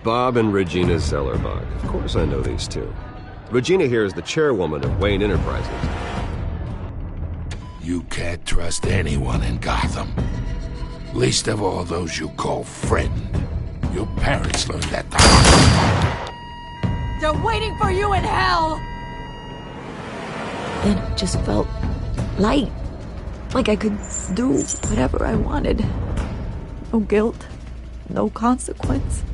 Bob and Regina Zellerbach. Of course I know these two. Regina here is the chairwoman of Wayne Enterprises. You can't trust anyone in Gotham. Least of all those you call friend. Your parents learned that the hard way. They're waiting for you in hell! Then it just felt light. Like I could do whatever I wanted. No guilt. No consequence.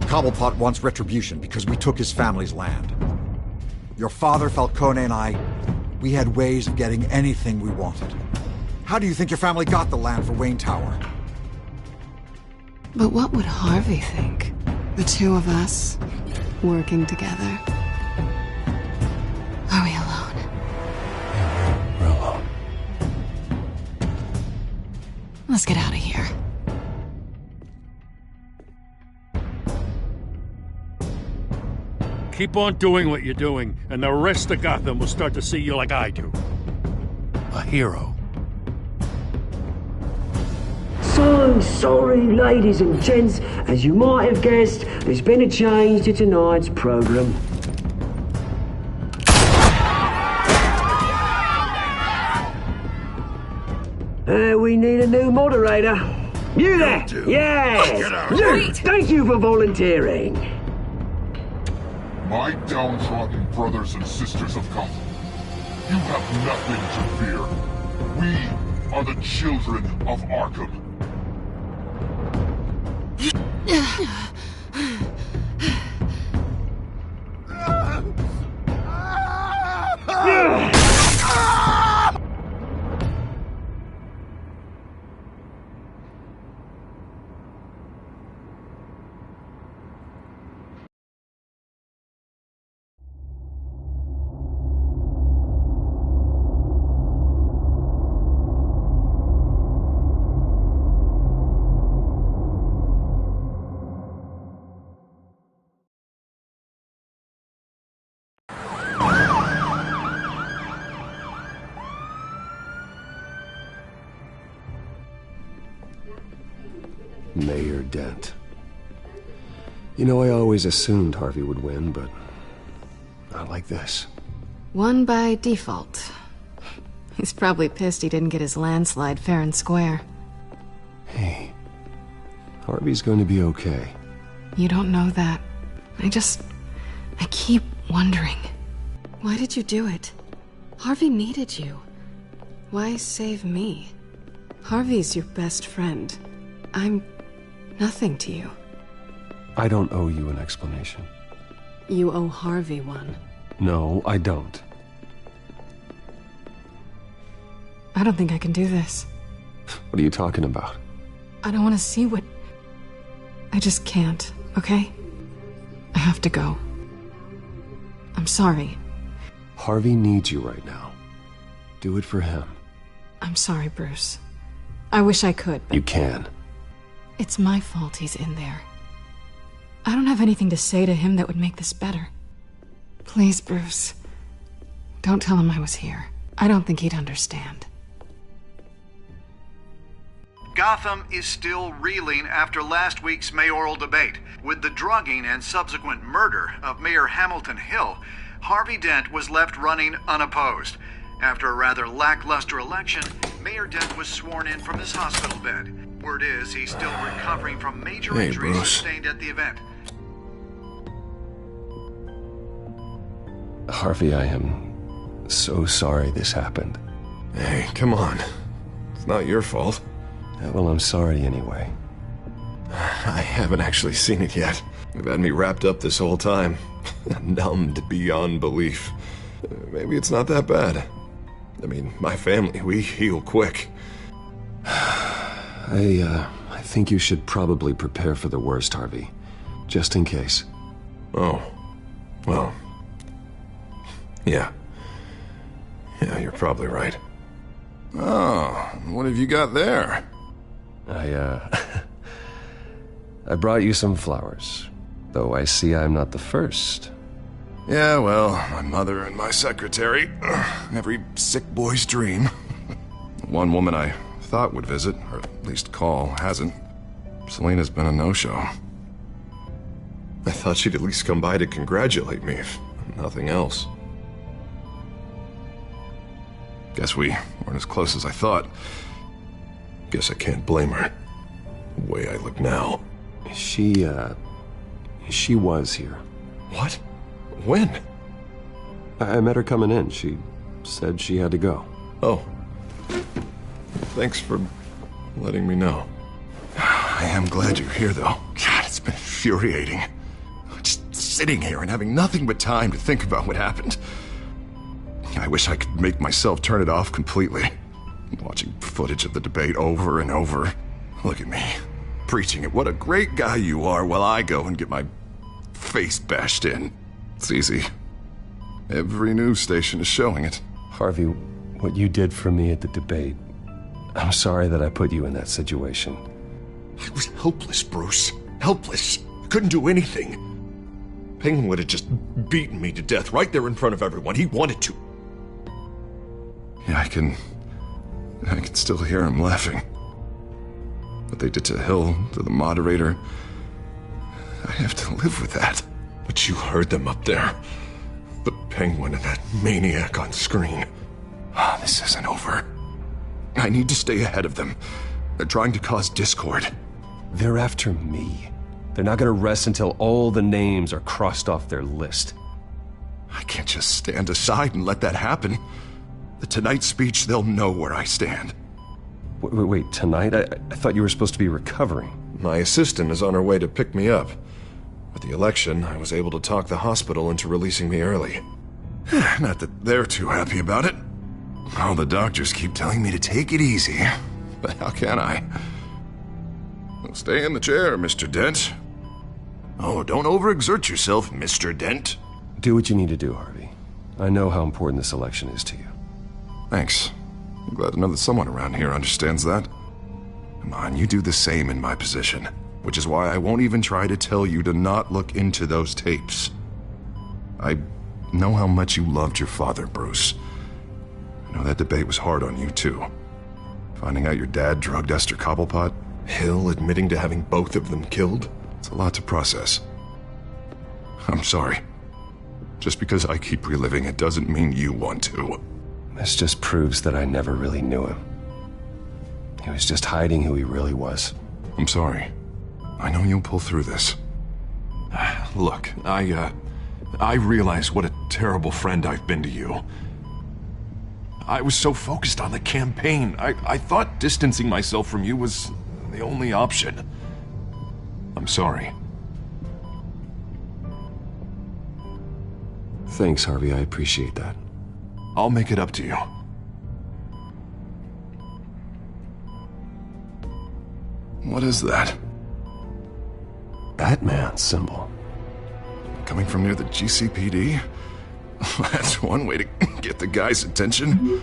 Cobblepot wants retribution because we took his family's land. Your father, Falcone, and I, we had ways of getting anything we wanted. How do you think your family got the land for Wayne Tower? But what would Harvey think? The two of us, working together. Are we alone? Yeah, we're alone. Let's get out of here. Keep on doing what you're doing, and the rest of Gotham will start to see you like I do. A hero. So sorry, ladies and gents. As you might have guessed, there's been a change to tonight's program. We need a new moderator. You there? Yeah! You! Thank you for volunteering. My downtrodden brothers and sisters of Gotham, you have nothing to fear. We are the children of Arkham. Mayor Dent. You know, I always assumed Harvey would win, but not like this. Won by default. He's probably pissed he didn't get his landslide fair and square. Hey, Harvey's going to be okay. You don't know that. I keep wondering. Why did you do it? Harvey needed you. Why save me? Harvey's your best friend. I'm nothing to you. I don't owe you an explanation. You owe Harvey one. No, I don't. I don't think I can do this. What are you talking about? I don't want to see what... I just can't, okay? I have to go. I'm sorry. Harvey needs you right now. Do it for him. I'm sorry, Bruce. I wish I could, but... You can. It's my fault he's in there. I don't have anything to say to him that would make this better. Please, Bruce. Don't tell him I was here. I don't think he'd understand. Gotham is still reeling after last week's mayoral debate. With the drugging and subsequent murder of Mayor Hamilton Hill, Harvey Dent was left running unopposed. After a rather lackluster election, Mayor Dent was sworn in from his hospital bed. Word is he's still recovering from major injuries sustained at the event. Harvey, I am so sorry this happened. Hey, come on. It's not your fault. Yeah, well, I'm sorry anyway. I haven't actually seen it yet. You've had me wrapped up this whole time. Numbed beyond belief. Maybe it's not that bad. I mean, my family, we heal quick. I think you should probably prepare for the worst, Harvey. Just in case. Oh. Well. Yeah. Yeah, you're probably right. Oh, what have you got there? I brought you some flowers. Though I see I'm not the first. Yeah, well, my mother and my secretary. Every sick boy's dream. One woman I thought would visit, or at least call, hasn't. Selena's been a no-show. I thought she'd at least come by to congratulate me, if nothing else. Guess we weren't as close as I thought. Guess I can't blame her. The way I look now. She was here. What? When? I met her coming in. She said she had to go. Oh. Thanks for letting me know. I am glad you're here, though. God, it's been infuriating. Just sitting here and having nothing but time to think about what happened. I wish I could make myself turn it off completely. Watching footage of the debate over and over. Look at me, preaching at what a great guy you are while I go and get my face bashed in. It's easy. Every news station is showing it. Harvey, what you did for me at the debate, I'm sorry that I put you in that situation. I was helpless, Bruce. Helpless. Couldn't do anything. Penguin would have just beaten me to death right there in front of everyone. He wanted to. Yeah, I can still hear him laughing. What they did to Hill, to the moderator, I have to live with that. But you heard them up there. The Penguin and that maniac on screen. This isn't over. I need to stay ahead of them. They're trying to cause discord. They're after me. They're not gonna rest until all the names are crossed off their list. I can't just stand aside and let that happen. The Tonight speech, they'll know where I stand. Wait, tonight? I thought you were supposed to be recovering. My assistant is on her way to pick me up. With the election, I was able to talk the hospital into releasing me early. Not that they're too happy about it. All the doctors keep telling me to take it easy. But how can I? Well, stay in the chair, Mr. Dent. Oh, don't overexert yourself, Mr. Dent. Do what you need to do, Harvey. I know how important this election is to you. Thanks. I'm glad to know that someone around here understands that. Come on, you do the same in my position. Which is why I won't even try to tell you to not look into those tapes. I know how much you loved your father, Bruce. I know that debate was hard on you, too. Finding out your dad drugged Esther Cobblepot, Hill admitting to having both of them killed, it's a lot to process. I'm sorry. Just because I keep reliving it doesn't mean you want to. This just proves that I never really knew him. He was just hiding who he really was. I'm sorry. I know you'll pull through this. Look, I realize what a terrible friend I've been to you. I was so focused on the campaign. I thought distancing myself from you was the only option. I'm sorry. Thanks, Harvey. I appreciate that. I'll make it up to you. What is that? Batman symbol. Coming from near the GCPD? That's one way to get the guy's attention.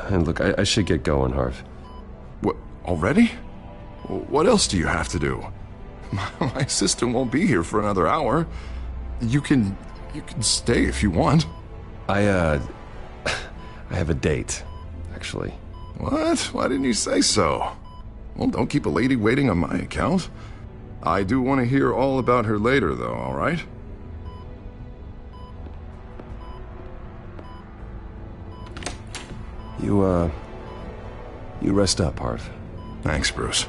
And look, I should get going, Harv. What, already? What else do you have to do? My assistant won't be here for another hour. You can stay if you want. I have a date, actually. What? Why didn't you say so? Well, don't keep a lady waiting on my account. I do want to hear all about her later, though, all right? You rest up, Harv. Thanks, Bruce.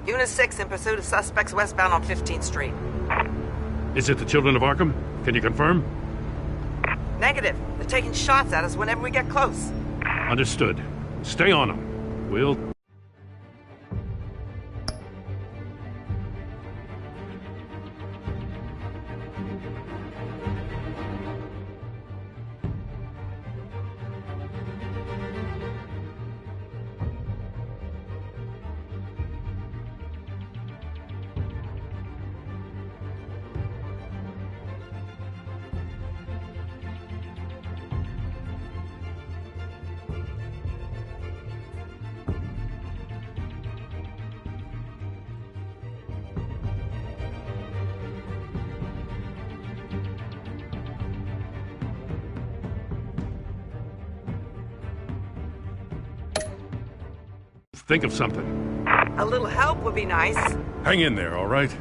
Unit 6 in pursuit of suspects westbound on 15th Street. Is it the Children of Arkham? Can you confirm? Negative. They're taking shots at us whenever we get close. Understood. Stay on them. We'll... Think of something. A little help would be nice. Hang in there, all right?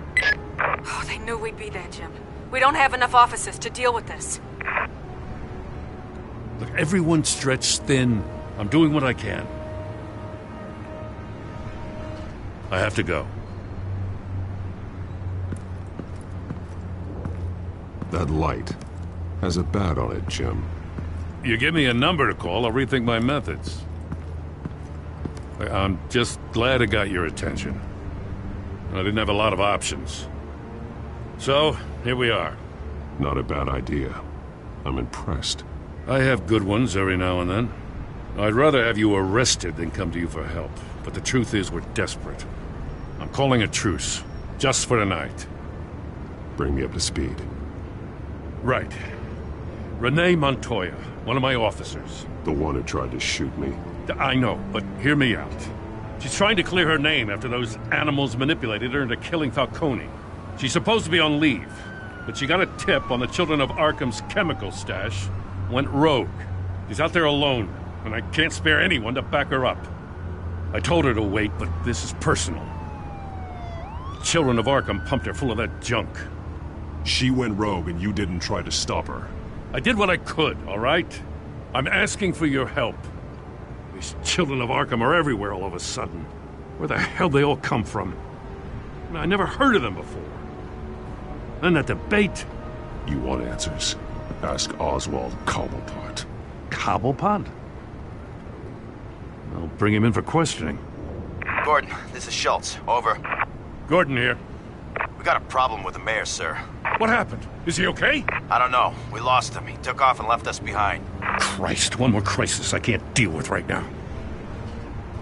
Oh, they knew we'd be there, Jim. We don't have enough officers to deal with this. Look, everyone's stretched thin. I'm doing what I can. I have to go. That light has a bat on it, Jim. You give me a number to call, I'll rethink my methods. I'm just glad I got your attention. I didn't have a lot of options. So, here we are. Not a bad idea. I'm impressed. I have good ones every now and then. I'd rather have you arrested than come to you for help. But the truth is, we're desperate. I'm calling a truce. Just for tonight. Bring me up to speed. Right. Renee Montoya, one of my officers. The one who tried to shoot me. I know, but hear me out. She's trying to clear her name after those animals manipulated her into killing Falcone. She's supposed to be on leave, but she got a tip on the Children of Arkham's chemical stash, went rogue. She's out there alone, and I can't spare anyone to back her up. I told her to wait, but this is personal. The Children of Arkham pumped her full of that junk. She went rogue and you didn't try to stop her. I did what I could, all right? I'm asking for your help. These Children of Arkham are everywhere all of a sudden. Where the hell they all come from? I never heard of them before. And that debate. You want answers? Ask Oswald Cobblepot. Cobblepot? I'll bring him in for questioning. Gordon, this is Schultz. Over. Gordon here. We got a problem with the mayor, sir. What happened? Is he okay? I don't know. We lost him. He took off and left us behind. Christ, one more crisis I can't deal with right now.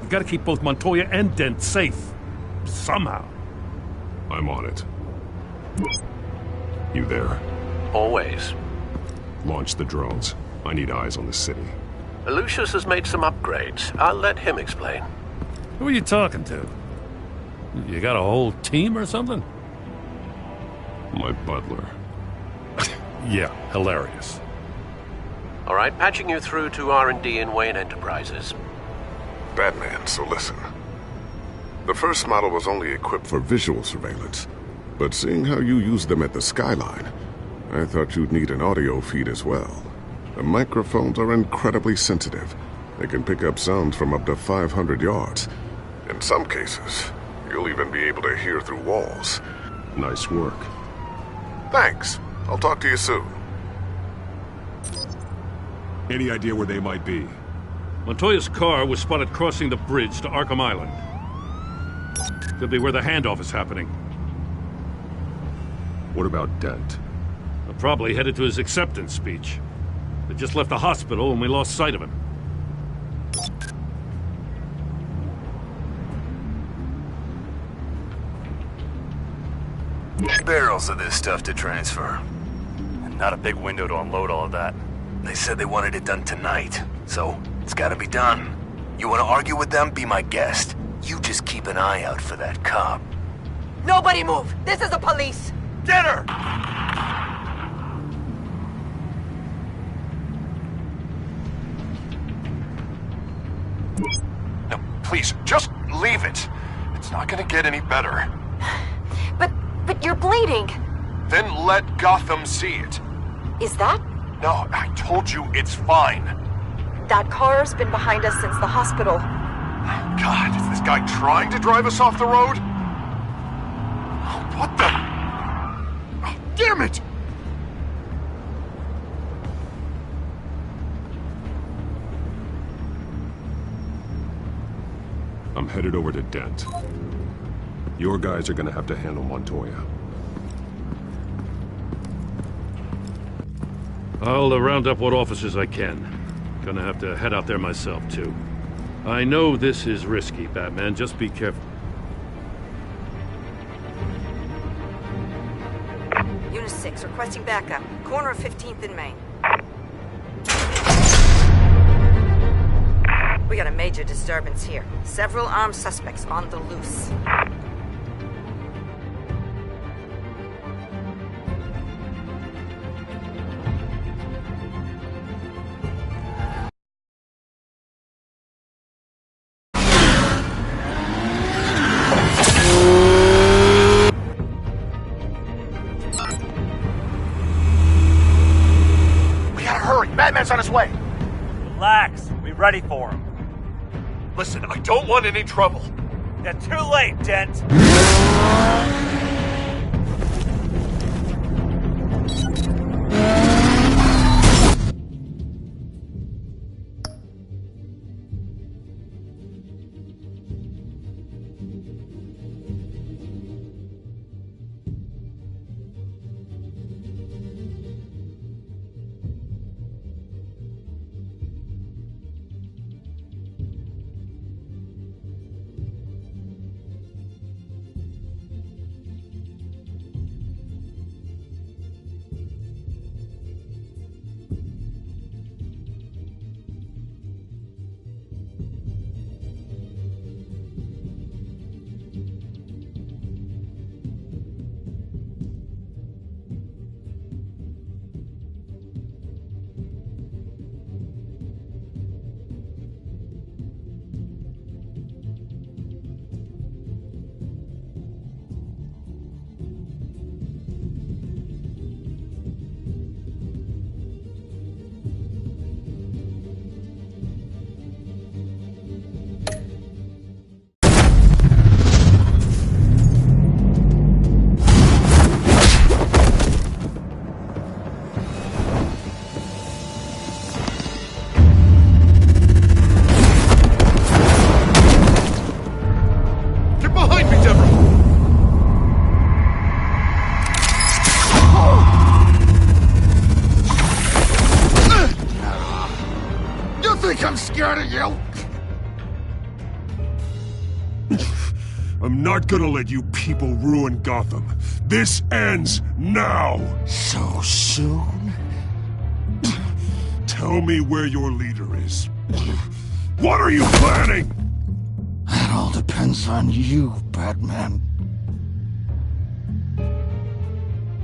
We gotta keep both Montoya and Dent safe. Somehow. I'm on it. You there? Always. Launch the drones. I need eyes on the city. Lucius has made some upgrades. I'll let him explain. Who are you talking to? You got a whole team or something? My butler. Yeah, hilarious. All right, patching you through to R&D in Wayne Enterprises. Batman, so listen. The first model was only equipped for visual surveillance, but seeing how you use them at the Skyline, I thought you'd need an audio feed as well. The microphones are incredibly sensitive. They can pick up sounds from up to 500 yards. In some cases, you'll even be able to hear through walls. Nice work. Thanks. I'll talk to you soon. Any idea where they might be? Montoya's car was spotted crossing the bridge to Arkham Island. Could be where the handoff is happening. What about Dent? They're probably headed to his acceptance speech. They just left the hospital and we lost sight of him. Barrels of this stuff to transfer. And not a big window to unload all of that. They said they wanted it done tonight, so it's gotta be done. You wanna argue with them? Be my guest. You just keep an eye out for that cop. Nobody move! This is the police! Get her! No, please, just leave it. It's not gonna get any better. But you're bleeding! Then let Gotham see it. Is that? No, I told you it's fine. That car's been behind us since the hospital. God, is this guy trying to drive us off the road? What the? Oh, damn it! I'm headed over to Dent. Your guys are gonna have to handle Montoya. I'll round up what officers I can. Gonna have to head out there myself, too. I know this is risky, Batman. Just be careful. Unit 6, requesting backup. Corner of 15th and Main. We got a major disturbance here. Several armed suspects on the loose. on his way. Relax. We're ready for him. Listen, I don't want any trouble. You're too late, Dent. I'm scared of you! I'm not gonna let you people ruin Gotham. This ends now! So soon? Tell me where your leader is. What are you planning? That all depends on you, Batman.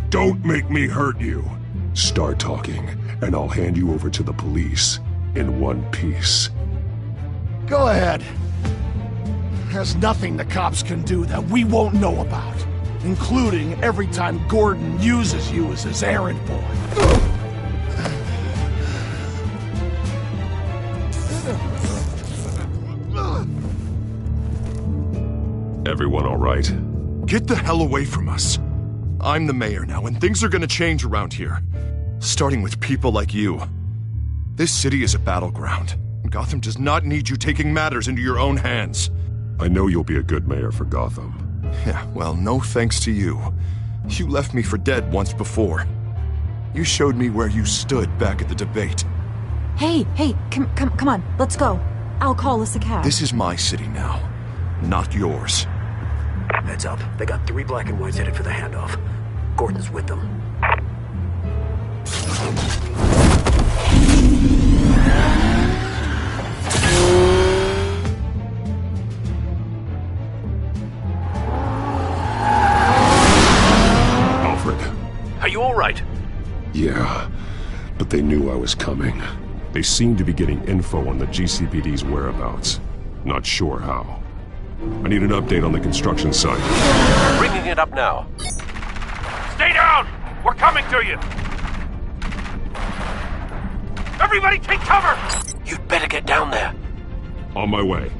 Don't make me hurt you. Start talking, and I'll hand you over to the police in one piece. Go ahead. There's nothing the cops can do that we won't know about, including every time Gordon uses you as his errand boy. Everyone all right? Get the hell away from us. I'm the mayor now, and things are gonna change around here. Starting with people like you. This city is a battleground. Gotham does not need you taking matters into your own hands. I know you'll be a good mayor for Gotham. Yeah, well, no thanks to you. You left me for dead once before. You showed me where you stood back at the debate. Hey, come on, let's go. I'll call us a cab. This is my city now, not yours. Heads up, they got 3 black and whites headed for the handoff. Gordon's with them. Alfred. Are you all right? Yeah, but they knew I was coming. They seemed to be getting info on the GCPD's whereabouts. Not sure how. I need an update on the construction site. Bringing it up now. Stay down! We're coming to you! Everybody take cover! You'd better get down there. On my way.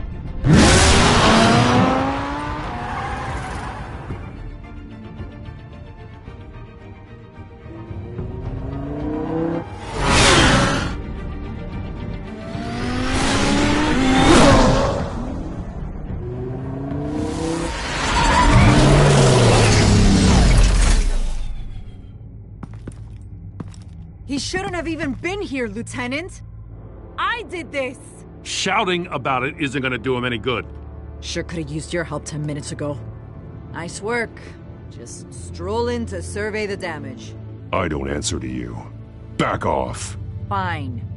He shouldn't have even been here, Lieutenant. I did this. Shouting about it isn't gonna do him any good. Sure could have used your help 10 minutes ago. Nice work. Just stroll in to survey the damage. I don't answer to you. Back off. Fine.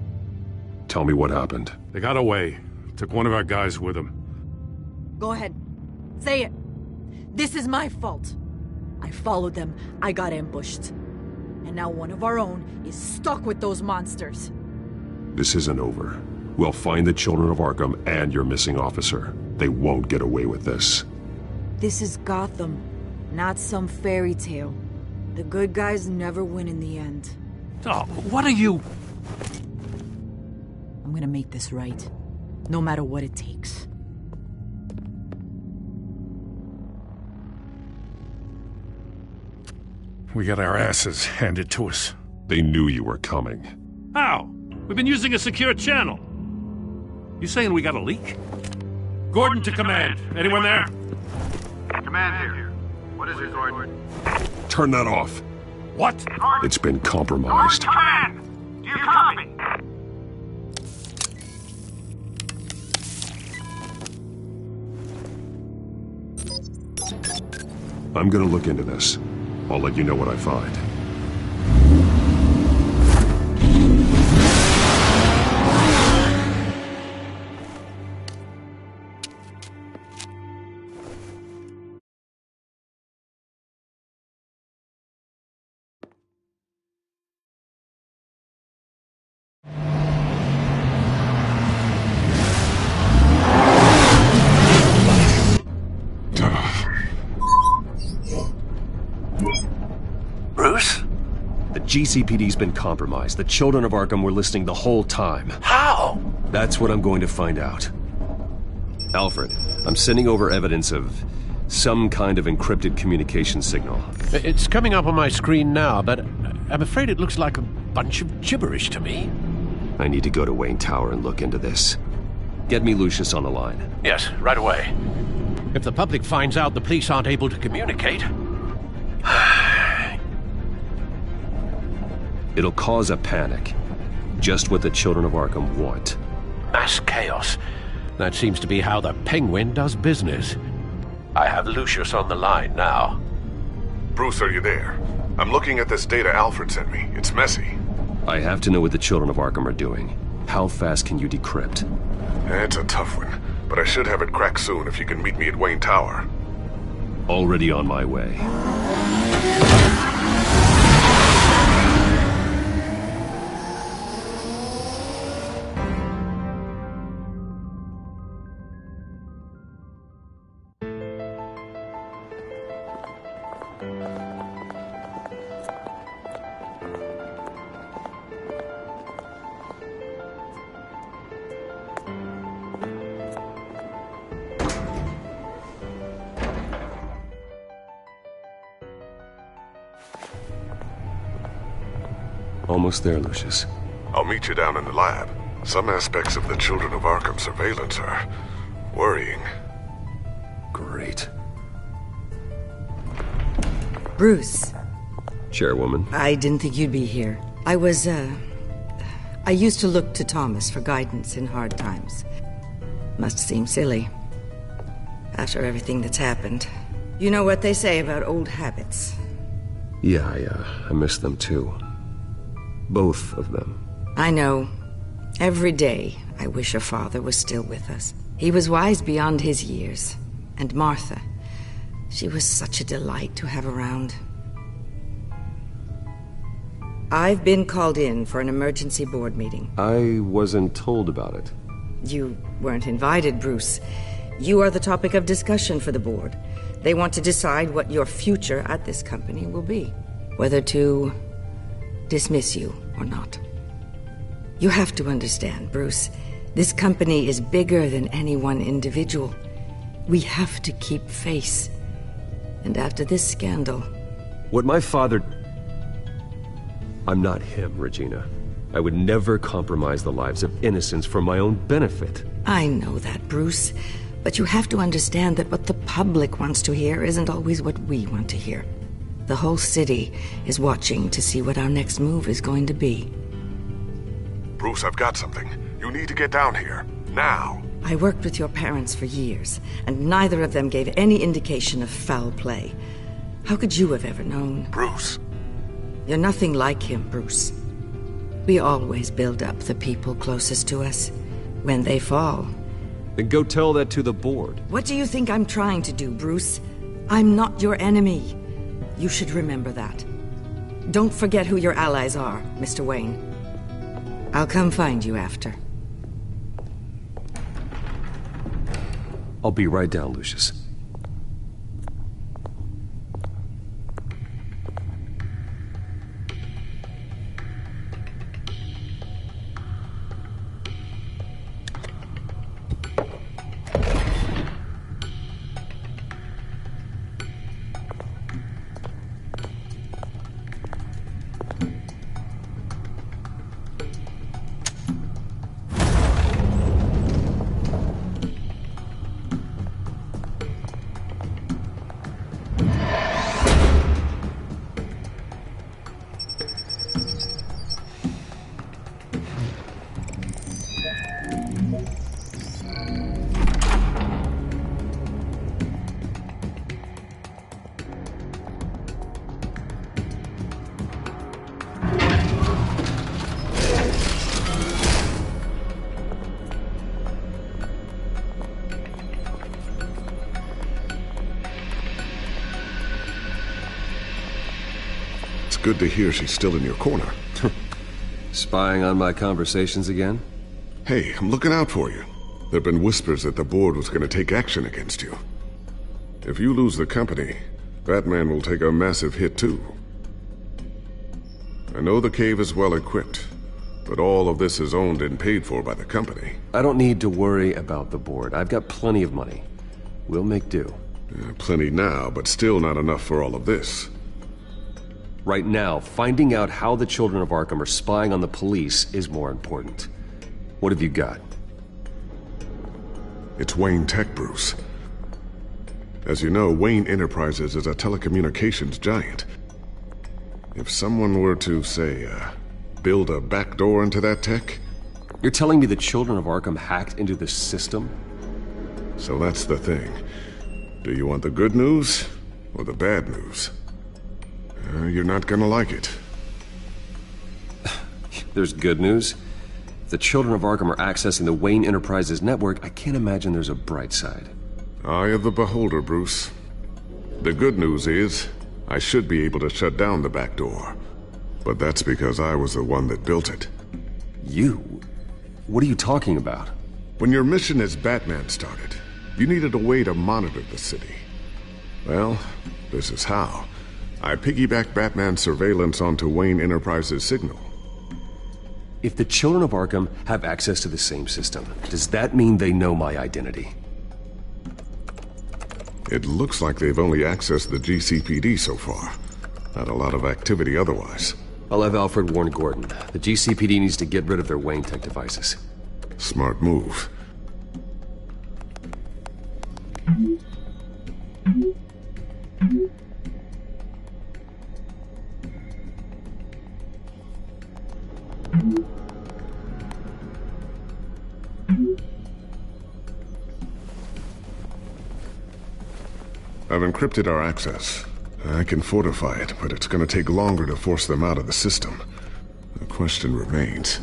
Tell me what happened. They got away. Took one of our guys with them. Go ahead. Say it. This is my fault. I followed them. I got ambushed. And now one of our own is stuck with those monsters. This isn't over. We'll find the children of Arkham and your missing officer. They won't get away with this. This is Gotham, not some fairy tale. The good guys never win in the end. Oh, what are you... I'm gonna make this right. No matter what it takes. We got our asses handed to us. They knew you were coming. How? We've been using a secure channel. You saying we got a leak? Gordon to command. Anyone there? Command here. What is it, Gordon? Turn that off. What? It's been compromised. Command! Do you copy? I'm gonna look into this. I'll let you know what I find. Bruce? The GCPD's been compromised. The children of Arkham were listening the whole time. How? That's what I'm going to find out. Alfred, I'm sending over evidence of some kind of encrypted communication signal. It's coming up on my screen now, but I'm afraid it looks like a bunch of gibberish to me. I need to go to Wayne Tower and look into this. Get me Lucius on the line. Yes, right away. If the public finds out the police aren't able to communicate... It'll cause a panic. Just what the children of Arkham want. Mass chaos. That seems to be how the Penguin does business. I have Lucius on the line now. Bruce, are you there? I'm looking at this data Alfred sent me. It's messy. I have to know what the children of Arkham are doing. How fast can you decrypt? It's a tough one, but I should have it cracked soon if you can meet me at Wayne Tower. Already on my way. Almost there, Lucius. I'll meet you down in the lab. Some aspects of the Children of Arkham surveillance are worrying. Great. Bruce. Chairwoman. I didn't think you'd be here. I used to look to Thomas for guidance in hard times. Must seem silly. After everything that's happened. You know what they say about old habits. Yeah, I miss them too. Both of them. I know. Every day, I wish your father was still with us. He was wise beyond his years. And Martha, she was such a delight to have around. I've been called in for an emergency board meeting. I wasn't told about it. You weren't invited, Bruce. You are the topic of discussion for the board. They want to decide what your future at this company will be. Whether to dismiss you or not. You have to understand, Bruce. This company is bigger than any one individual. We have to keep face. And after this scandal... What my father... I'm not him, Regina. I would never compromise the lives of innocents for my own benefit. I know that, Bruce. But you have to understand that what the public wants to hear isn't always what we want to hear. The whole city is watching to see what our next move is going to be. Bruce, I've got something. You need to get down here. Now. I worked with your parents for years, and neither of them gave any indication of foul play. How could you have ever known? Bruce. You're nothing like him, Bruce. We always build up the people closest to us. When they fall... Then go tell that to the board. What do you think I'm trying to do, Bruce? I'm not your enemy. You should remember that. Don't forget who your allies are, Mr. Wayne. I'll come find you after. I'll be right down, Lucius. good to hear she's still in your corner. Spying on my conversations again? Hey, I'm looking out for you. There have been whispers that the board was going to take action against you. If you lose the company, Batman will take a massive hit too. I know the cave is well equipped, but all of this is owned and paid for by the company. I don't need to worry about the board. I've got plenty of money. We'll make do. Plenty now, but still not enough for all of this. Right now, finding out how the children of Arkham are spying on the police is more important. What have you got? It's Wayne Tech, Bruce. As you know, Wayne Enterprises is a telecommunications giant. If someone were to, say, build a backdoor into that tech... You're telling me the children of Arkham hacked into this system? So that's the thing. Do you want the good news or the bad news? You're not gonna like it. There's good news. If the children of Arkham are accessing the Wayne Enterprises network, I can't imagine there's a bright side. Eye of the beholder, Bruce. The good news is, I should be able to shut down the back door. But that's because I was the one that built it. You? What are you talking about? When your mission as Batman started, you needed a way to monitor the city. Well, this is how. I piggybacked Batman's surveillance onto Wayne Enterprises' signal. If the children of Arkham have access to the same system, does that mean they know my identity? It looks like they've only accessed the GCPD so far. Not a lot of activity otherwise. I'll have Alfred warn Gordon. The GCPD needs to get rid of their Wayne Tech devices. Smart move. I've encrypted our access. I can fortify it, but it's going to take longer to force them out of the system. The question remains,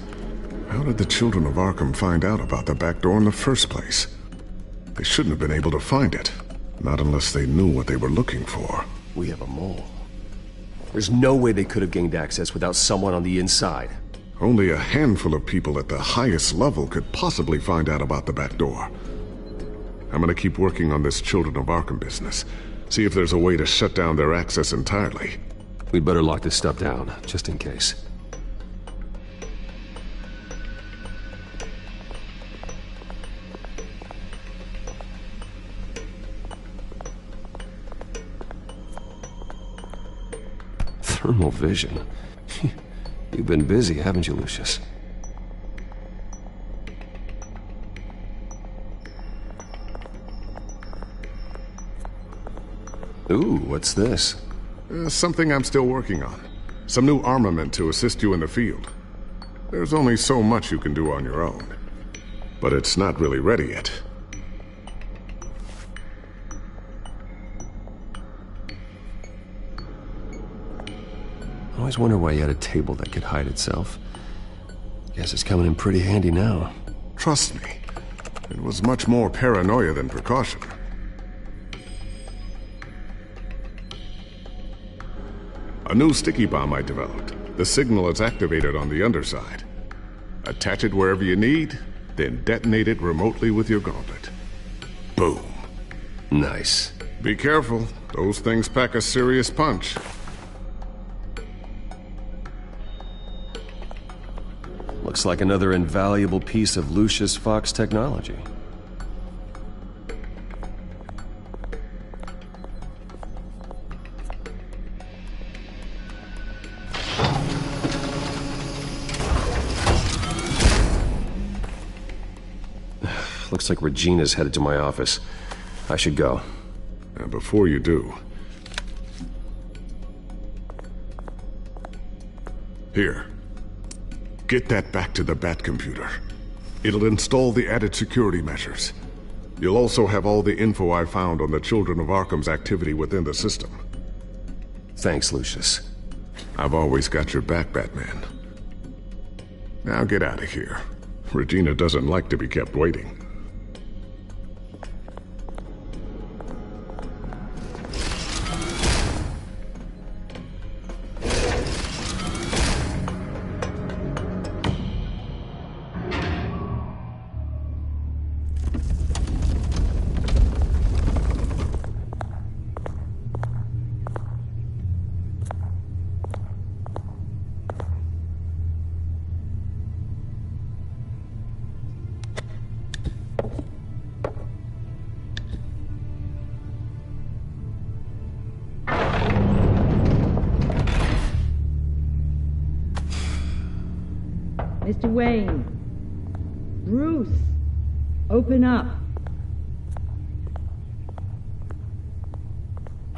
how did the children of Arkham find out about the back door in the first place? They shouldn't have been able to find it. Not unless they knew what they were looking for. We have a mole. There's no way they could have gained access without someone on the inside. Only a handful of people at the highest level could possibly find out about the back door. I'm gonna keep working on this Children of Arkham business. See if there's a way to shut down their access entirely. We'd better lock this stuff down, just in case. Thermal vision. You've been busy, haven't you, Lucius? Ooh, what's this? Something I'm still working on. Some new armament to assist you in the field. There's only so much you can do on your own. But it's not really ready yet. I always wonder why you had a table that could hide itself. Guess it's coming in pretty handy now. Trust me, it was much more paranoia than precaution. A new sticky bomb I developed. The signal is activated on the underside. Attach it wherever you need, then detonate it remotely with your gauntlet. Boom. Nice. Be careful. Those things pack a serious punch. Looks like another invaluable piece of Lucius Fox technology. Looks like Regina's headed to my office. I should go. And before you do... Here. Get that back to the Bat computer. It'll install the added security measures. You'll also have all the info I found on the Children of Arkham's activity within the system. Thanks, Lucius. I've always got your back, Batman. Now get out of here. Regina doesn't like to be kept waiting. Mr. Wayne. Bruce, open up.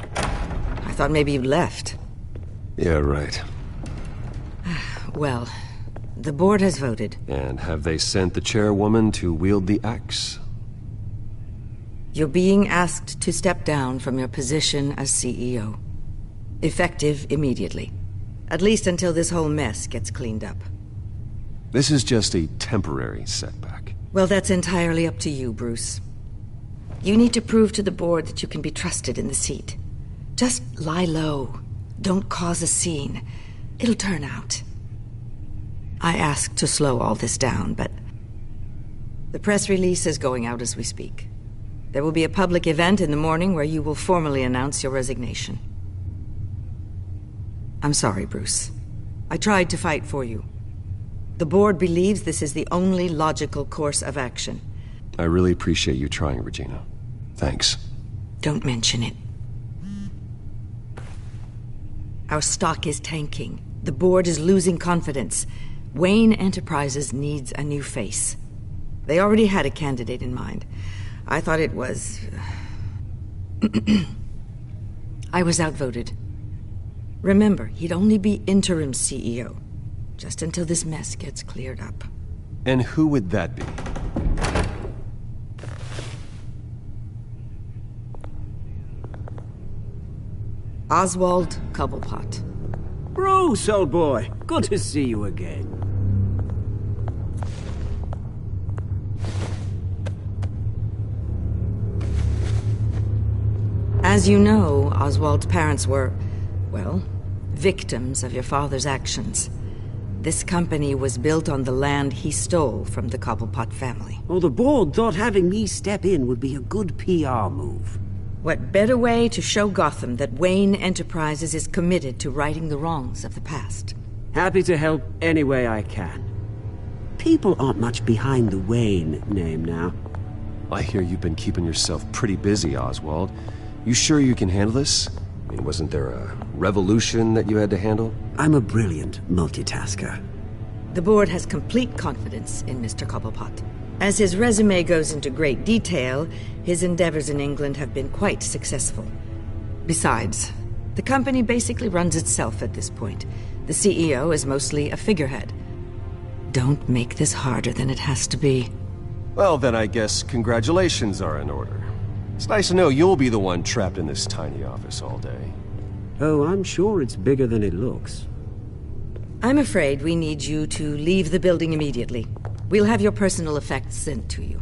I thought maybe you left. Yeah, right. Well, the board has voted. And have they sent the chairwoman to wield the axe? You're being asked to step down from your position as CEO. Effective immediately. At least until this whole mess gets cleaned up. This is just a temporary setback. Well, that's entirely up to you, Bruce. You need to prove to the board that you can be trusted in the seat. Just lie low. Don't cause a scene. It'll turn out. I asked to slow all this down, but the press release is going out as we speak. There will be a public event in the morning where you will formally announce your resignation. I'm sorry, Bruce. I tried to fight for you. The board believes this is the only logical course of action. I really appreciate you trying, Regina. Thanks. Don't mention it. Our stock is tanking. The board is losing confidence. Wayne Enterprises needs a new face. They already had a candidate in mind. I thought it was... I was outvoted. Remember, he'd only be interim CEO, just until this mess gets cleared up. And who would that be? Oswald Cobblepot. Bruce, old boy. Good to see you again. As you know, Oswald's parents were, well, victims of your father's actions. This company was built on the land he stole from the Cobblepot family. Well, the board thought having me step in would be a good PR move. What better way to show Gotham that Wayne Enterprises is committed to righting the wrongs of the past? Happy to help any way I can. People aren't much behind the Wayne name now. I hear you've been keeping yourself pretty busy, Oswald. You sure you can handle this? I mean, wasn't there a revolution that you had to handle? I'm a brilliant multitasker. The board has complete confidence in Mr. Cobblepot. As his resume goes into great detail, his endeavors in England have been quite successful. Besides, the company basically runs itself at this point. The CEO is mostly a figurehead. Don't make this harder than it has to be. Well, then I guess congratulations are in order. It's nice to know you'll be the one trapped in this tiny office all day. Oh, I'm sure it's bigger than it looks. I'm afraid we need you to leave the building immediately. We'll have your personal effects sent to you.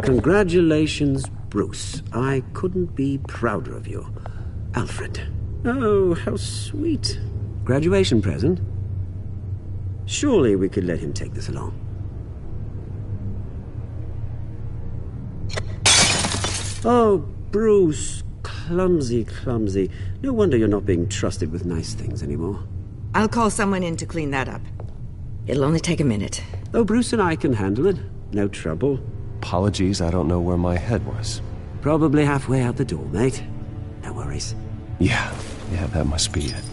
Congratulations, Bruce. I couldn't be prouder of you. Alfred. Oh, how sweet. Graduation present? Surely we could let him take this along. Oh, Bruce. Clumsy, clumsy. No wonder you're not being trusted with nice things anymore. I'll call someone in to clean that up. It'll only take a minute. Oh, Bruce and I can handle it. No trouble. Apologies, I don't know where my head was. Probably halfway out the door, mate. No worries. Yeah, that must be it.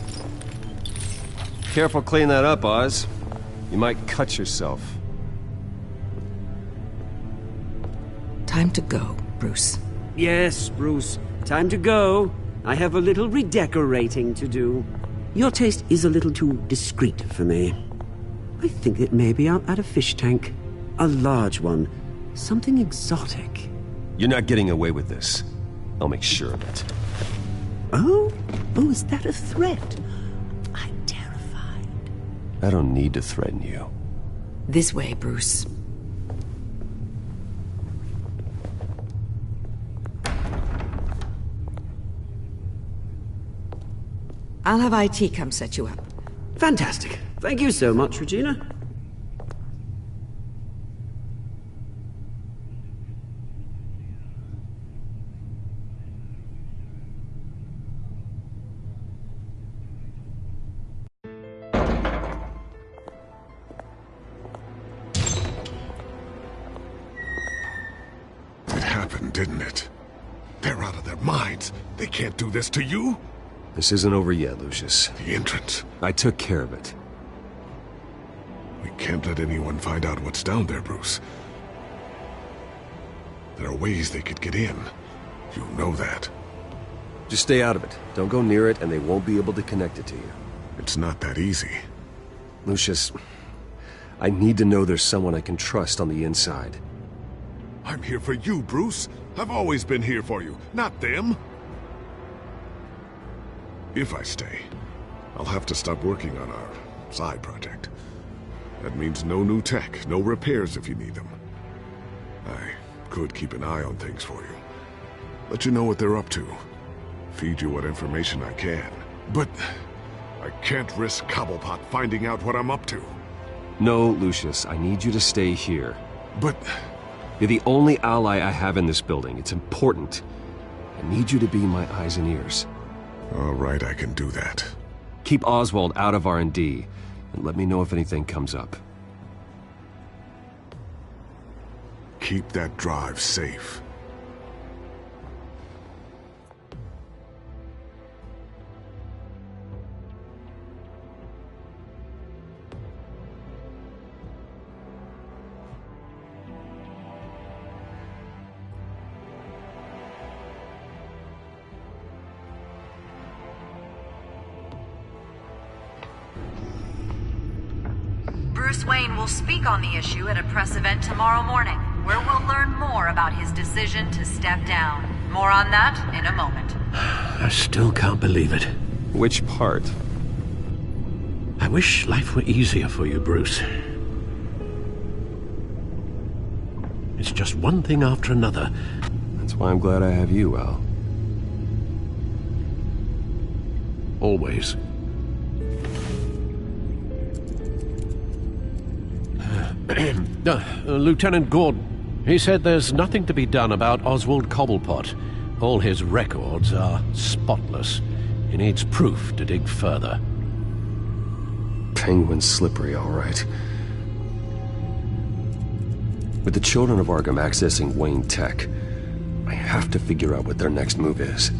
Careful clean that up, Oz. You might cut yourself. Time to go, Bruce. Yes, Bruce. Time to go. I have a little redecorating to do. Your taste is a little too discreet for me. I think that maybe I'll add a fish tank. A large one. Something exotic. You're not getting away with this. I'll make sure of it. Oh? Oh, is that a threat? I'm terrified. I don't need to threaten you. This way, Bruce. I'll have IT come set you up. Fantastic. Thank you so much, Regina. It happened, didn't it? They're out of their minds. They can't do this to you. This isn't over yet, Lucius. The entrance. I took care of it. We can't let anyone find out what's down there, Bruce. There are ways they could get in. You know that. Just stay out of it. Don't go near it, and they won't be able to connect it to you. It's not that easy. Lucius, I need to know there's someone I can trust on the inside. I'm here for you, Bruce. I've always been here for you, not them. If I stay, I'll have to stop working on our side project. That means no new tech, no repairs if you need them. I could keep an eye on things for you. Let you know what they're up to. Feed you what information I can. But I can't risk Cobblepot finding out what I'm up to. No, Lucius, I need you to stay here. But... You're the only ally I have in this building. It's important. I need you to be my eyes and ears. All right, I can do that. Keep Oswald out of R&D, and let me know if anything comes up. Keep that drive safe. Bruce Wayne will speak on the issue at a press event tomorrow morning, where we'll learn more about his decision to step down. More on that in a moment. I still can't believe it. Which part? I wish life were easier for you, Bruce. It's just one thing after another. That's why I'm glad I have you, Al. Always. Lieutenant Gordon, he said there's nothing to be done about Oswald Cobblepot. All his records are spotless. He needs proof to dig further. Penguin's slippery, all right. With the children of Arkham accessing Wayne Tech, I have to figure out what their next move is.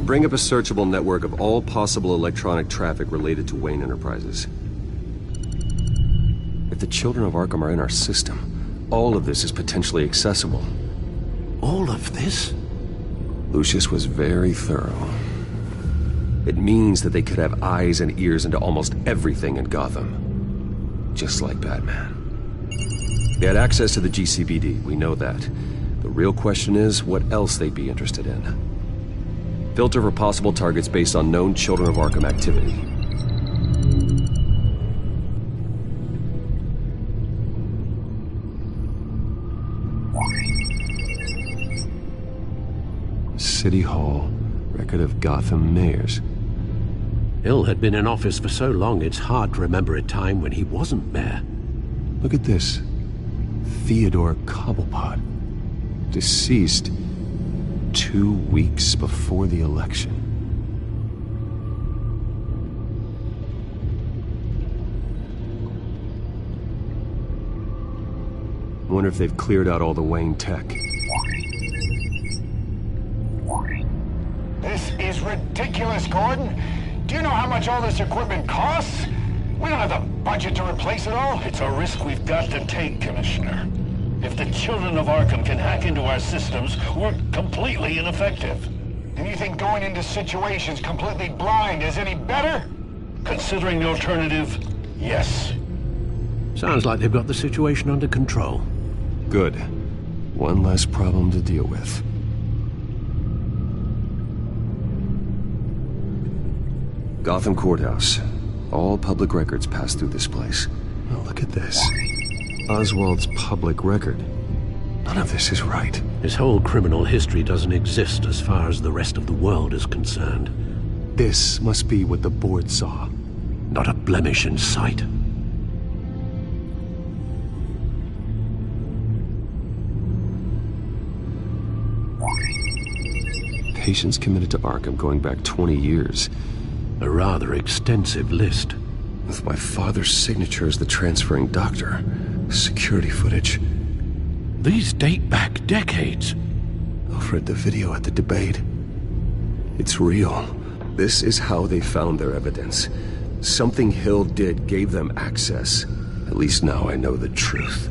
Bring up a searchable network of all possible electronic traffic related to Wayne Enterprises. If the children of Arkham are in our system, all of this is potentially accessible. All of this? Lucius was very thorough. It means that they could have eyes and ears into almost everything in Gotham. Just like Batman. They had access to the GCPD, we know that. The real question is what else they'd be interested in. Filter for possible targets based on known Children of Arkham activity. City Hall, record of Gotham mayors. Hill had been in office for so long, it's hard to remember a time when he wasn't mayor. Look at this. Theodore Cobblepot. Deceased 2 weeks before the election. I wonder if they've cleared out all the Wayne tech. This is ridiculous, Gordon. Do you know how much all this equipment costs? We don't have the budget to replace it all. It's a risk we've got to take, Commissioner. If the Children of Arkham can hack into our systems, we're completely ineffective. And you think going into situations completely blind is any better? Considering the alternative, yes. Sounds like they've got the situation under control. Good. One less problem to deal with. Gotham Courthouse. All public records pass through this place. Oh, look at this. Oswald's public record. None of this is right. His whole criminal history doesn't exist as far as the rest of the world is concerned. This must be what the board saw. Not a blemish in sight. Patients committed to Arkham going back 20 years. A rather extensive list. With my father's signature as the transferring doctor. Security footage. These date back decades. I've read the video at the debate. It's real. This is how they found their evidence. Something Hill did gave them access. At least now I know the truth.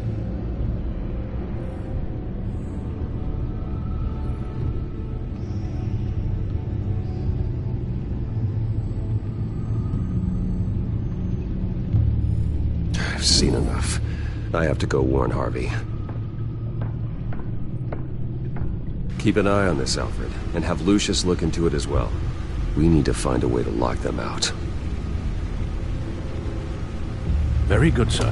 I've seen enough. I have to go warn Harvey. Keep an eye on this, Alfred, and have Lucius look into it as well. We need to find a way to lock them out. Very good, sir.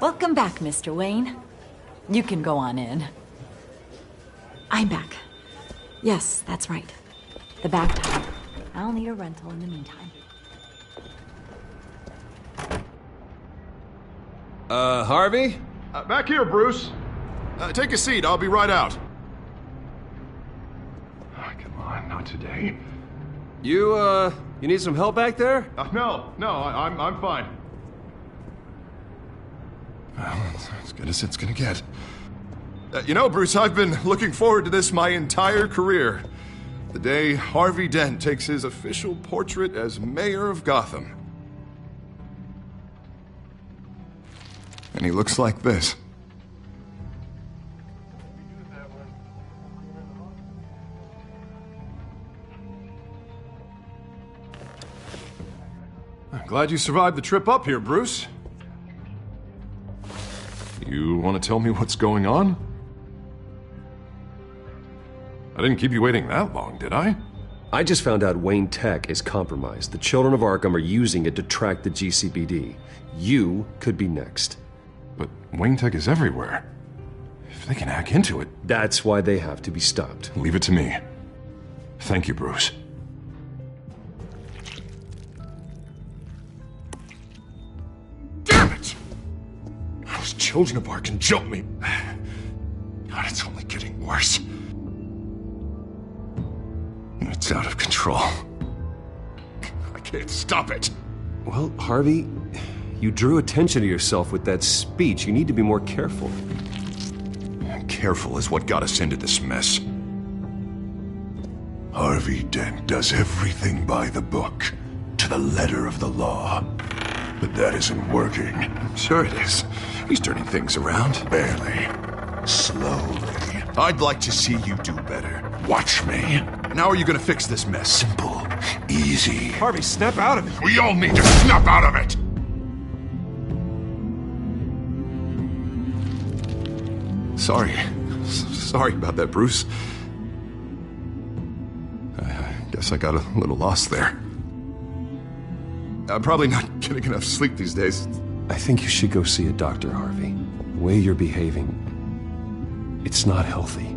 Welcome back, Mr. Wayne. You can go on in. I'm back. Yes, that's right. The back tire. I'll need a rental in the meantime. Harvey? Back here, Bruce. Take a seat. I'll be right out. Oh, come on, not today. You need some help back there? No, I'm fine. Well, it's as good as it's gonna get. You know, Bruce, I've been looking forward to this my entire career. The day Harvey Dent takes his official portrait as mayor of Gotham. And he looks like this. I'm glad you survived the trip up here, Bruce. You want to tell me what's going on? I didn't keep you waiting that long, did I? I just found out Wayne Tech is compromised. The Children of Arkham are using it to track the GCPD. You could be next. But Wayne Tech is everywhere. If they can hack into it... That's why they have to be stopped. Leave it to me. Thank you, Bruce. Damn it! Those Children of Arkham jumped me. God, it's only getting worse. It's out of control. I can't stop it. Well, Harvey, You drew attention to yourself with that speech. You need to be more careful. Careful is what got us into this mess. Harvey Dent does everything by the book, to the letter of the law. But that isn't working. Sure it is. He's turning things around. Barely. Slowly. I'd like to see you do better. Watch me. And how are you gonna fix this mess? Simple. Easy. Harvey, snap out of it. We all need to snap out of it! Sorry about that, Bruce. I guess I got a little lost there. I'm probably not getting enough sleep these days. I think you should go see a doctor, Harvey. The way you're behaving, it's not healthy.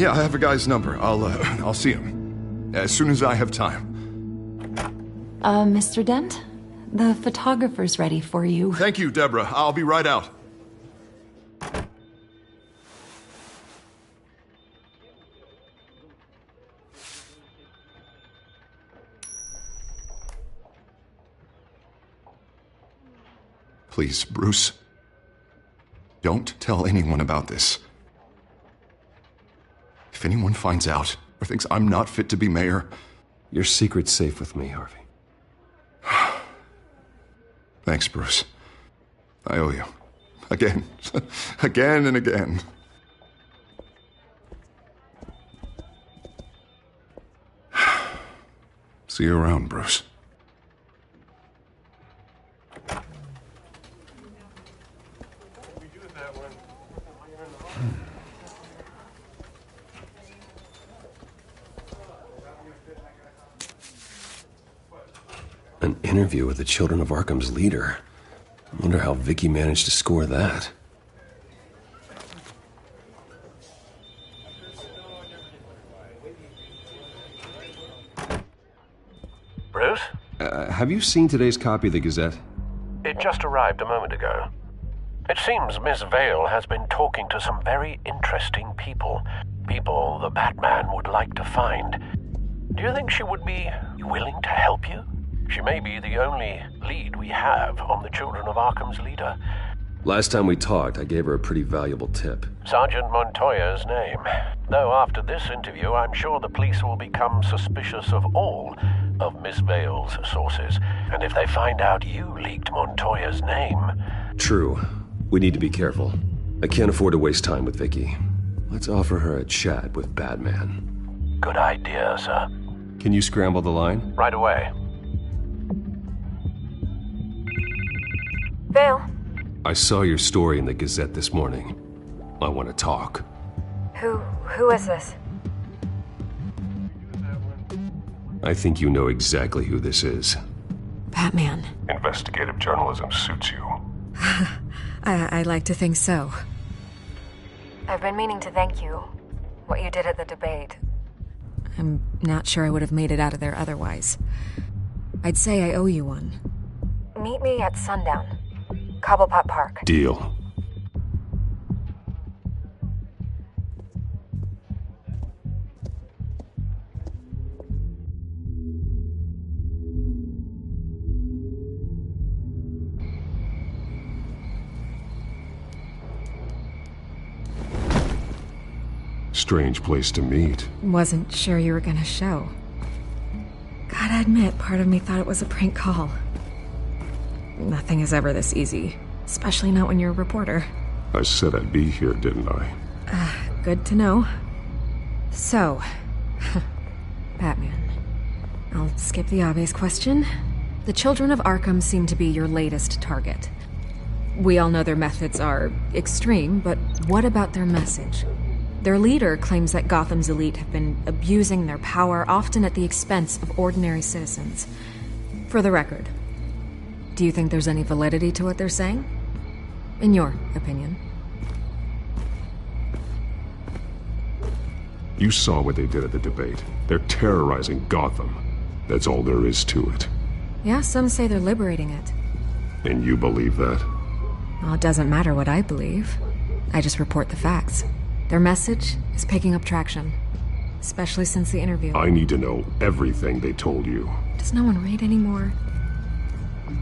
Yeah, I have a guy's number. I'll see him as soon as I have time. Mr. Dent? The photographer's ready for you. Thank you, Deborah. I'll be right out. Please, Bruce. Don't tell anyone about this. If anyone finds out or thinks I'm not fit to be mayor... Your secret's safe with me, Harvey. Thanks, Bruce. I owe you. Again. Again and again. See you around, Bruce. An interview with the Children of Arkham's leader. I wonder how Vicky managed to score that. Bruce? Have you seen today's copy of the Gazette? It just arrived a moment ago. It seems Miss Vale has been talking to some very interesting people. People the Batman would like to find. Do you think she would be willing to help you? She may be the only lead we have on the Children of Arkham's leader. Last time we talked, I gave her a pretty valuable tip. Sergeant Montoya's name. Though after this interview, I'm sure the police will become suspicious of all of Miss Vale's sources. And if they find out you leaked Montoya's name... True. We need to be careful. I can't afford to waste time with Vicky. Let's offer her a chat with Batman. Good idea, sir. Can you scramble the line? Right away. Vale. I saw your story in the Gazette this morning. I want to talk. Who is this? I think you know exactly who this is. Batman. Investigative journalism suits you. I like to think so. I've been meaning to thank you. What you did at the debate. I'm not sure I would have made it out of there otherwise. I'd say I owe you one. Meet me at sundown. Cobblepot Park. Deal. Strange place to meet. Wasn't sure you were gonna show. Gotta admit, part of me thought it was a prank call. Nothing is ever this easy, especially not when you're a reporter. I said I'd be here, didn't I? Good to know. So, Batman. I'll skip the obvious question. The Children of Arkham seem to be your latest target. We all know their methods are extreme, but what about their message? Their leader claims that Gotham's elite have been abusing their power, often at the expense of ordinary citizens. For the record, do you think there's any validity to what they're saying? In your opinion? You saw what they did at the debate. They're terrorizing Gotham. That's all there is to it. Yeah, some say they're liberating it. And you believe that? Well, it doesn't matter what I believe. I just report the facts. Their message is picking up traction, especially since the interview. I need to know everything they told you. Does no one read anymore?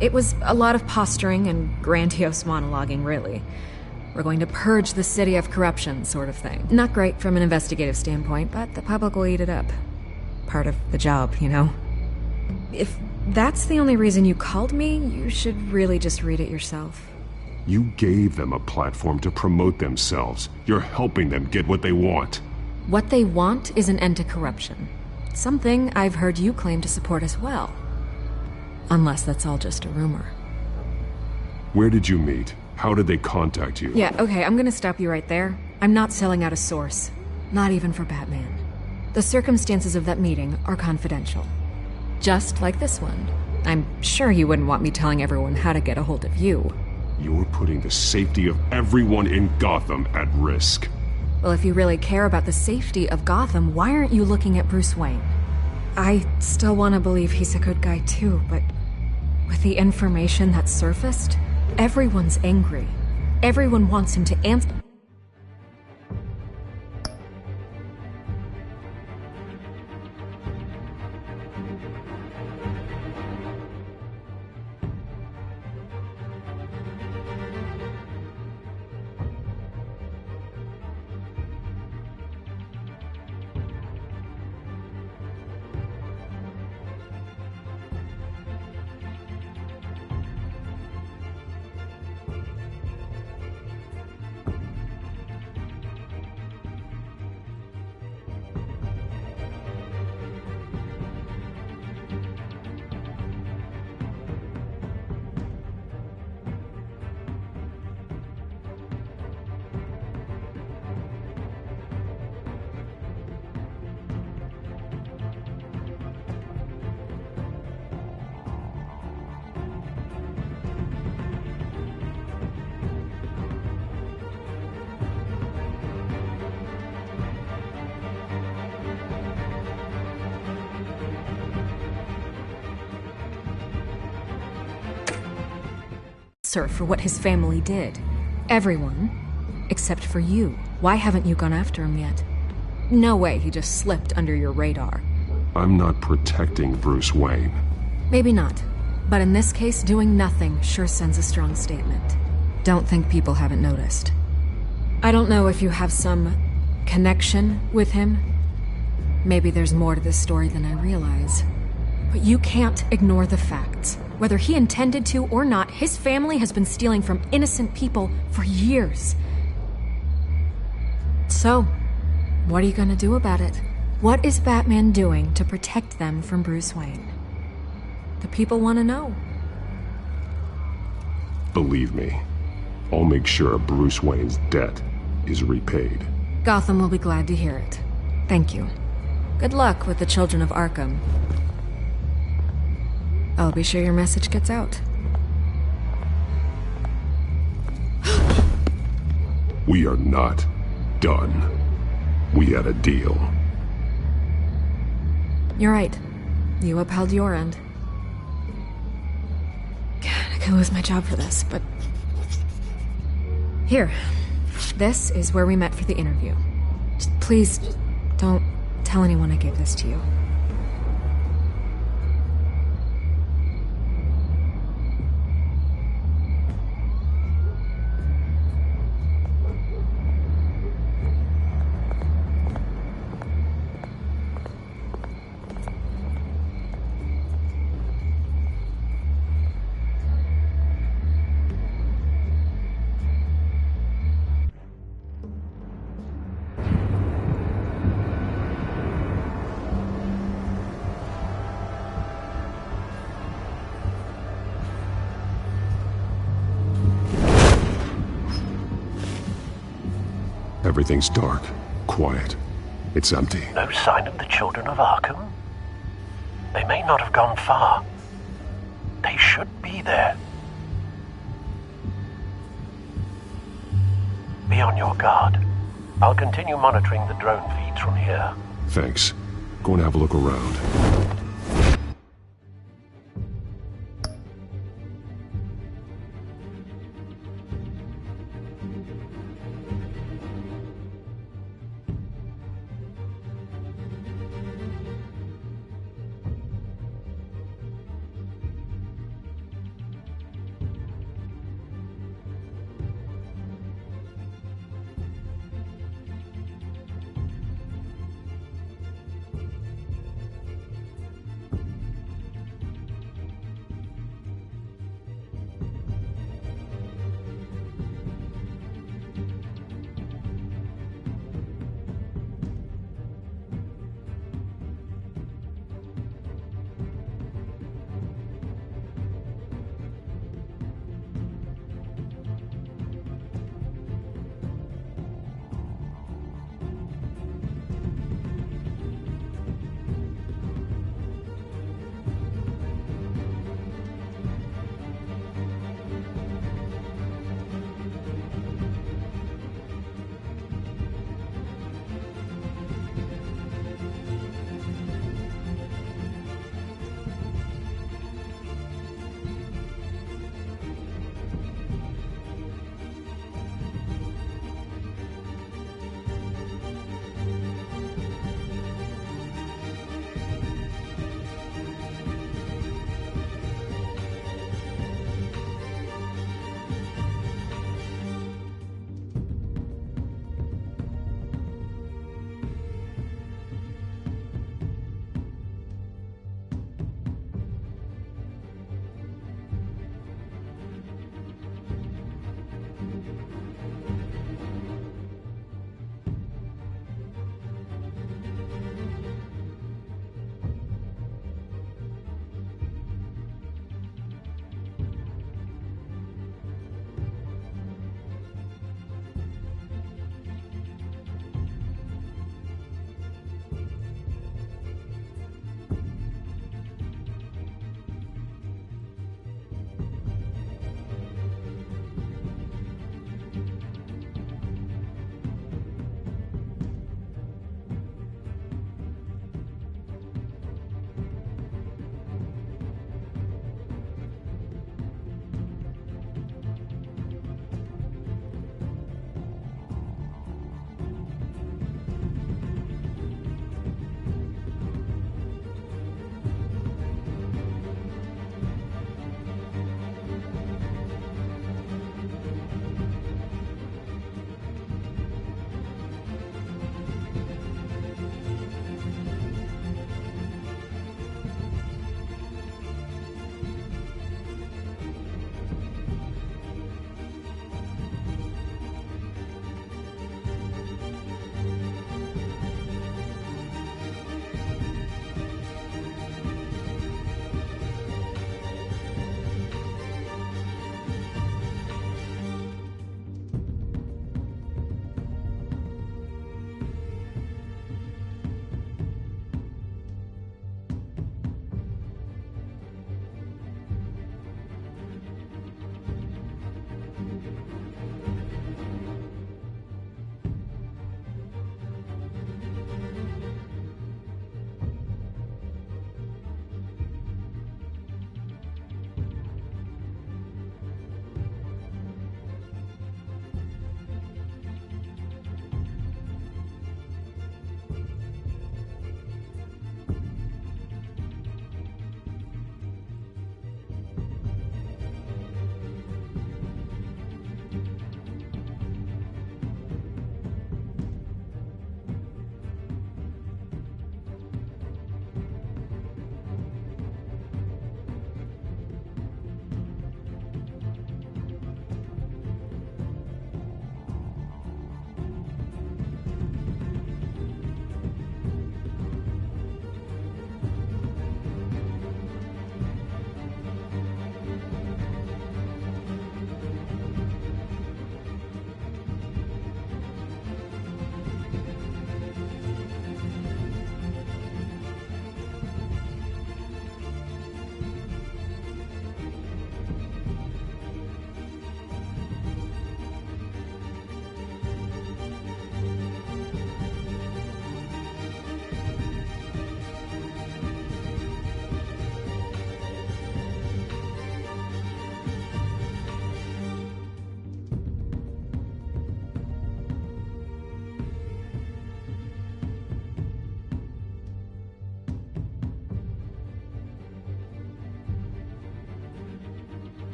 It was a lot of posturing and grandiose monologuing, really. We're going to purge the city of corruption, sort of thing. Not great from an investigative standpoint, but the public will eat it up. Part of the job, you know? If that's the only reason you called me, you should really just read it yourself. You gave them a platform to promote themselves. You're helping them get what they want. What they want is an end to corruption. Something I've heard you claim to support as well. Unless that's all just a rumor. Where did you meet? How did they contact you? Yeah, okay, I'm gonna stop you right there. I'm not selling out a source. Not even for Batman. The circumstances of that meeting are confidential. Just like this one. I'm sure you wouldn't want me telling everyone how to get a hold of you. You're putting the safety of everyone in Gotham at risk. Well, if you really care about the safety of Gotham, why aren't you looking at Bruce Wayne? I still want to believe he's a good guy too, but with the information that surfaced, everyone's angry. Everyone wants him to answer. For what his family did. Everyone, except for you. Why haven't you gone after him yet? No way he just slipped under your radar. I'm not protecting Bruce Wayne. Maybe not. But in this case, doing nothing sure sends a strong statement. Don't think people haven't noticed. I don't know if you have some connection with him. Maybe there's more to this story than I realize. But you can't ignore the facts. Whether he intended to or not, his family has been stealing from innocent people for years. So, what are you gonna do about it? What is Batman doing to protect them from Bruce Wayne? The people want to know. Believe me, I'll make sure Bruce Wayne's debt is repaid. Gotham will be glad to hear it. Thank you. Good luck with the children of Arkham. I'll be sure your message gets out. We are not done. We had a deal. You're right. You upheld your end. God, I could lose my job for this, but... Here. This is where we met for the interview. Just please, don't tell anyone I gave this to you. Everything's dark, quiet. It's empty. No sign of the children of Arkham? They may not have gone far. They should be there. Be on your guard. I'll continue monitoring the drone feeds from here. Thanks. Go and have a look around.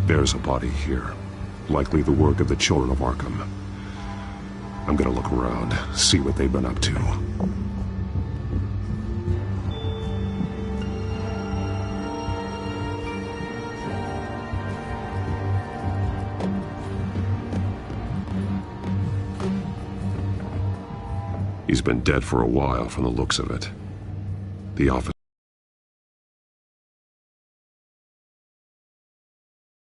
There's a body here. Likely the work of the children of Arkham. I'm gonna look around, see what they've been up to. He's been dead for a while from the looks of it. The office